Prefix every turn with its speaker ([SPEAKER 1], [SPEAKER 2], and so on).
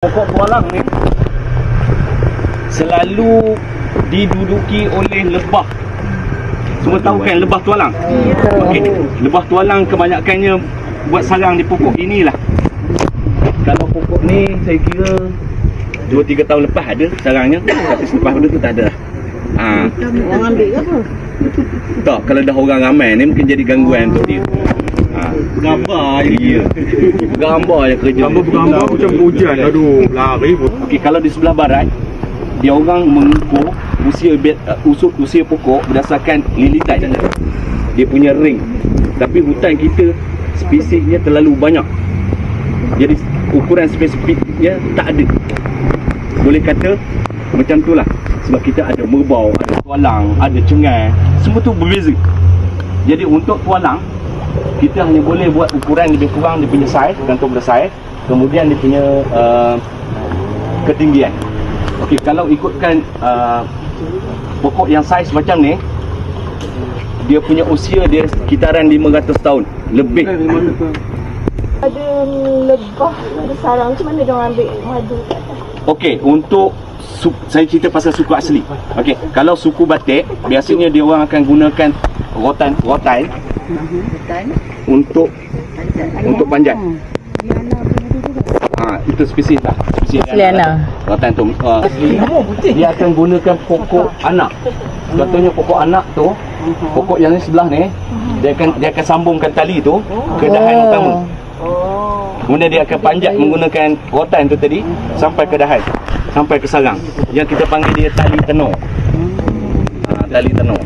[SPEAKER 1] Pokok tualang ni selalu diduduki oleh lebah. Semua tahu kan lebah tualang? Okay. Lebah tualang kebanyakannya buat sarang di pokok inilah. Kalau pokok ni saya kira 2-3 tahun lepas ada sarangnya, tapi selepas tu tak ada.
[SPEAKER 2] Orang ambil ke apa?
[SPEAKER 1] Tak, kalau dah orang ramai ni mungkin jadi gangguan untuk dia.
[SPEAKER 3] Gambar je.
[SPEAKER 1] Iya. Gambar je kerja.
[SPEAKER 3] Gambar macam hujan. Aduh, lari pun.
[SPEAKER 1] Okey, kalau di sebelah barat dia orang mengukur usia pokok berdasarkan lilitan dia punya ring. Tapi hutan kita spesiesnya terlalu banyak. Jadi ukuran spesifiknya tak ada. Boleh kata macam itulah. Sebab kita ada merbau, ada tualang, ada cengai, semua tu berbeza. Jadi untuk tualang kita hanya boleh buat ukuran lebih kurang dia punya saiz, gantung pada saiz, kemudian dia punya ketinggian. Okey, kalau ikutkan pokok yang saiz macam ni, dia punya usia dia sekitaran 500 tahun lebih.
[SPEAKER 2] Ada lebah, ada sarang, macam mana dia orang ambil madu kat atas?
[SPEAKER 1] Okey, untuk saya cerita pasal suku asli. Okey, kalau suku Batik biasanya dia orang akan gunakan rotan untuk panjat. Itu spesies lah. Spesies liana. Rotan tu dia akan gunakan pokok anak. Contohnya pokok anak tu, pokok yang ni sebelah ni, dia akan sambungkan tali tu ke dahan utama. Kemudian dia akan panjat menggunakan rotan tu tadi sampai ke dahan, sampai ke sarang. Yang kita panggil dia tali tenor. Tali tenor.